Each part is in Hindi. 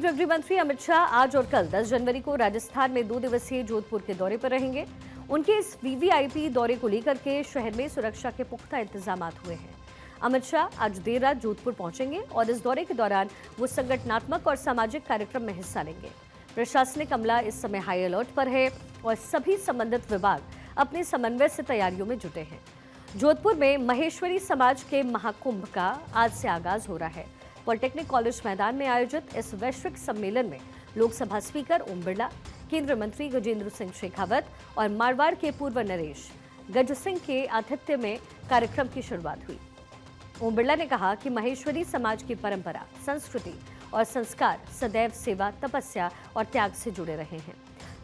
केंद्रीय गृह मंत्री अमित शाह आज और कल 10 जनवरी को राजस्थान में 2 दिवसीय जोधपुर के दौरे पर रहेंगे। उनके इस वीवीआईपी दौरे को लेकर के शहर में सुरक्षा के पुख्ता इंतजाम हुए हैं। अमित शाह आज देर रात जोधपुर पहुंचेंगे और इस दौरे के दौरान वो संगठनात्मक और सामाजिक कार्यक्रम में हिस्सा लेंगे। प्रशासनिक अमला इस समय हाई अलर्ट पर है और सभी संबंधित विभाग अपने समन्वय से तैयारियों में जुटे हैं। जोधपुर में महेश्वरी समाज के महाकुंभ का आज से आगाज हो रहा है। पॉलिटेक्निक कॉलेज मैदान में आयोजित इस वैश्विक सम्मेलन में लोकसभा स्पीकर ओम बिरला, केंद्रीय मंत्री गजेंद्र सिंह शेखावत और मारवाड़ के पूर्व नरेश गज सिंह के आतिथ्य में कार्यक्रम की शुरुआत हुई। ओम बिरला ने कहा कि महेश्वरी समाज की परंपरा, संस्कृति और संस्कार सदैव सेवा, तपस्या और त्याग से जुड़े रहे हैं।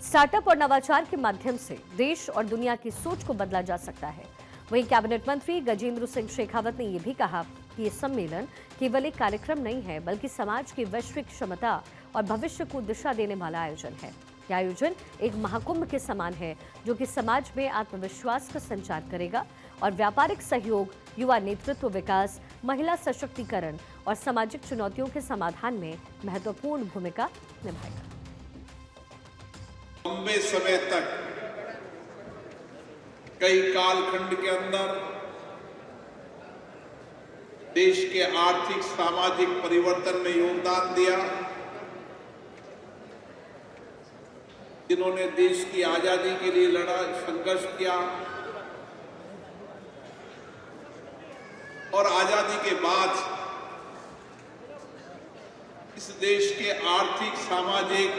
स्टार्टअप और नवाचार के माध्यम से देश और दुनिया की सोच को बदला जा सकता है। वहीं कैबिनेट मंत्री गजेंद्र सिंह शेखावत ने यह भी कहा कि ये सम्मेलन केवल एक कार्यक्रम नहीं है, बल्कि समाज की वैश्विक क्षमता और भविष्य को दिशा देने वाला आयोजन है। यह आयोजन एक महाकुंभ के समान है, जो कि समाज में आत्मविश्वास का संचार करेगा और व्यापारिक सहयोग, युवा नेतृत्व विकास, महिला सशक्तिकरण और सामाजिक चुनौतियों के समाधान में महत्वपूर्ण भूमिका निभाएगा। लंबे समय तक कई कालखंड के अंदर देश के आर्थिक सामाजिक परिवर्तन में योगदान दिया, जिन्होंने देश की आजादी के लिए लड़ा, संघर्ष किया और आजादी के बाद इस देश के आर्थिक सामाजिक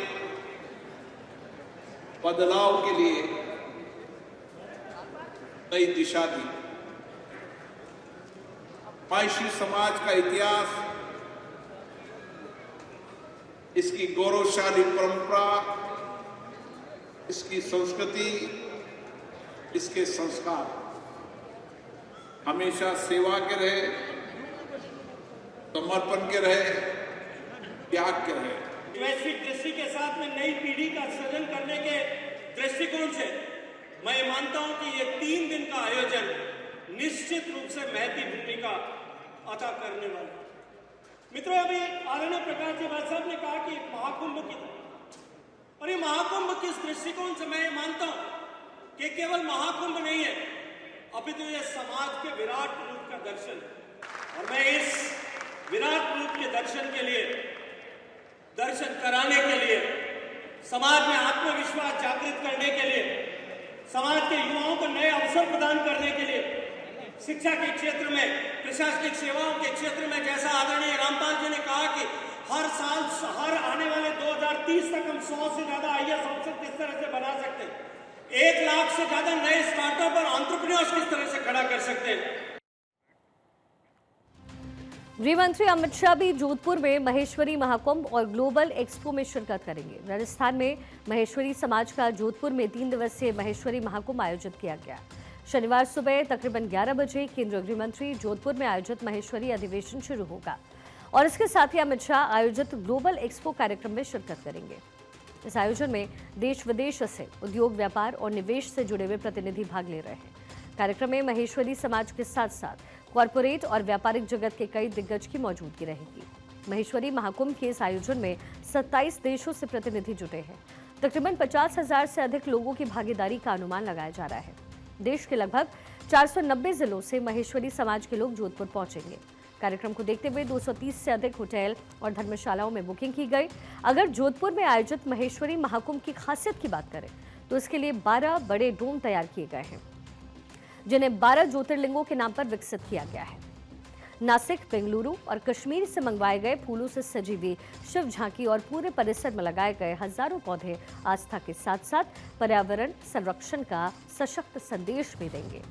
बदलाव के लिए नई दिशा दी। महेश्वरी समाज का इतिहास, इसकी गौरवशाली परंपरा, इसकी संस्कृति, इसके संस्कार हमेशा सेवा के रहे, समर्पण के रहे, त्याग के रहे। वैश्विक दृष्टि के साथ में नई पीढ़ी का सृजन करने के दृष्टिकोण से मैं मानता हूं कि ये 3 दिन का आयोजन निश्चित रूप से महती भूमिका अदा करने वाला। मित्रों, अभी आदरणीय प्रकाश जी भाई साहब ने कहा कि महाकुंभ की, और ये महाकुंभ किस दृष्टिकोण से मैं मानता हूं कि केवल महाकुंभ नहीं है, अभी तो ये समाज के विराट रूप का दर्शन है। और मैं इस विराट रूप के दर्शन के लिए, दर्शन कराने के लिए, समाज में आत्मविश्वास जागृत करने के लिए, समाज के युवाओं को नए अवसर प्रदान करने के लिए, शिक्षा के क्षेत्र में, प्रशासनिक सेवाओं के क्षेत्र में, जैसा आदरणीय रामपाल जी ने कहा कि हर साल, हर आने वाले 2030 तक हम 100 से ज्यादा आईएएस अफसर किस तरह से बना सकते हैं, 1 लाख से ज्यादा नए स्टार्टअप और एंटरप्रेन्योर्स किस तरह से खड़ा कर सकते हैं। गृह मंत्री अमित शाह भी जोधपुर में महेश्वरी महाकुंभ और ग्लोबल एक्सपो में शिरकत करेंगे। राजस्थान में महेश्वरी समाज का जोधपुर में 3 दिवसीय महेश्वरी महाकुंभ आयोजित किया गया। शनिवार सुबह तकरीबन 11 बजे केंद्रीय गृह मंत्री जोधपुर में आयोजित महेश्वरी अधिवेशन शुरू होगा और इसके साथ ही अमित शाह आयोजित ग्लोबल एक्सपो कार्यक्रम में शिरकत करेंगे। इस आयोजन में देश विदेश से उद्योग, व्यापार और निवेश से जुड़े हुए प्रतिनिधि भाग ले रहे हैं। कार्यक्रम में महेश्वरी समाज के साथ साथ कॉरपोरेट और व्यापारिक जगत के कई दिग्गज की मौजूदगी रहेगी। महेश्वरी महाकुंभ के इस आयोजन में 27 देशों से प्रतिनिधि जुटे हैं। तकरीबन 50,000 से अधिक लोगों की भागीदारी का अनुमान लगाया जा रहा है। देश के लगभग 490 जिलों से महेश्वरी समाज के लोग जोधपुर पहुंचेंगे। कार्यक्रम को देखते हुए 230 से अधिक होटल और धर्मशालाओं में बुकिंग की गई। अगर जोधपुर में आयोजित महेश्वरी महाकुंभ की खासियत की बात करें तो इसके लिए 12 बड़े डोम तैयार किए गए हैं, जिन्हें 12 ज्योतिर्लिंगों के नाम पर विकसित किया गया है। नासिक, बेंगलुरु और कश्मीर से मंगवाए गए फूलों से सजी हुई शिव झांकी और पूरे परिसर में लगाए गए हजारों पौधे आस्था के साथ साथ पर्यावरण संरक्षण का सशक्त संदेश भी देंगे।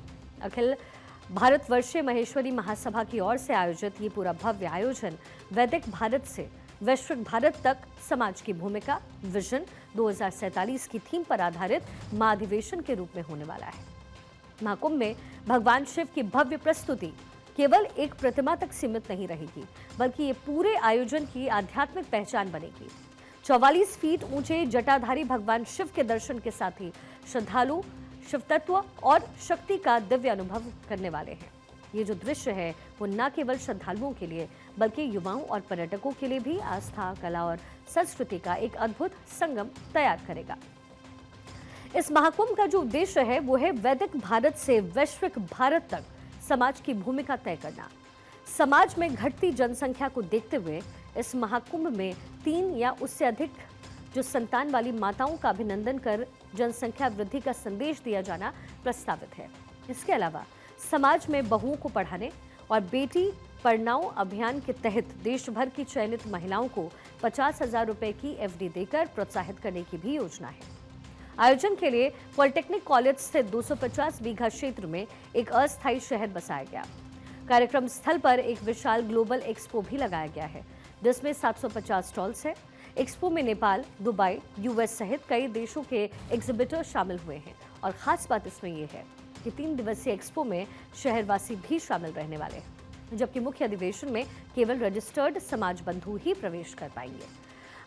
अखिल भारतवर्षीय महेश्वरी महासभा की ओर से आयोजित ये पूरा भव्य आयोजन वैदिक भारत से वैश्विक भारत तक समाज की भूमिका, विजन 2047 की थीम पर आधारित महाधिवेशन के रूप में होने वाला है। महाकुंभ में भगवान शिव की भव्य प्रस्तुति केवल एक प्रतिमा तक सीमित नहीं रहेगी, बल्कि ये पूरे आयोजन की आध्यात्मिक पहचान बनेगी। 44 फीट ऊंचे जटाधारी भगवान शिव के दर्शन के साथ ही श्रद्धालु शिव तत्व और शक्ति का दिव्य अनुभव करने वाले हैं। ये जो दृश्य है वो न केवल श्रद्धालुओं के लिए बल्कि युवाओं और पर्यटकों के लिए भी आस्था, कला और संस्कृति का एक अद्भुत संगम तैयार करेगा। इस महाकुंभ का जो उद्देश्य है वो है वैदिक भारत से वैश्विक भारत तक समाज की भूमिका तय करना। समाज में घटती जनसंख्या को देखते हुए इस महाकुंभ में 3 या उससे अधिक जो संतान वाली माताओं का अभिनंदन कर जनसंख्या वृद्धि का संदेश दिया जाना प्रस्तावित है। इसके अलावा समाज में बहुओं को पढ़ाने और बेटी पढ़ाओ अभियान के तहत देश भर की चयनित महिलाओं को 50,000 रुपए की एफडी देकर प्रोत्साहित करने की भी योजना है। आयोजन के लिए पॉलिटेक्निक कॉलेज स्थित 250 बीघा क्षेत्र में एक अस्थायी शहर बसाया गया। कार्यक्रम स्थल पर एक विशाल ग्लोबल एक्सपो भी लगाया गया है, जिसमें 750 स्टॉल्स हैं। एक्सपो में नेपाल, दुबई, यूएस सहित कई देशों के एग्जिबिटर शामिल हुए हैं और खास बात इसमें यह है कि 3 दिवसीय एक्सपो में शहरवासी भी शामिल रहने वाले हैं, जबकि मुख्य अधिवेशन में केवल रजिस्टर्ड समाज बंधु ही प्रवेश कर पाएंगे।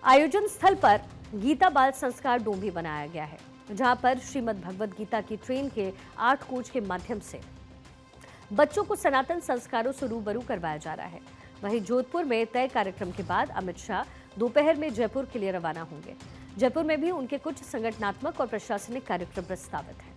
आयोजन स्थल पर गीता बाल संस्कार डोम भी बनाया गया है, जहां पर श्रीमद् भगवद गीता की ट्रेन के 8 कोच के माध्यम से बच्चों को सनातन संस्कारों से रूबरू करवाया जा रहा है। वहीं जोधपुर में तय कार्यक्रम के बाद अमित शाह दोपहर में जयपुर के लिए रवाना होंगे। जयपुर में भी उनके कुछ संगठनात्मक और प्रशासनिक कार्यक्रम प्रस्तावित हैं।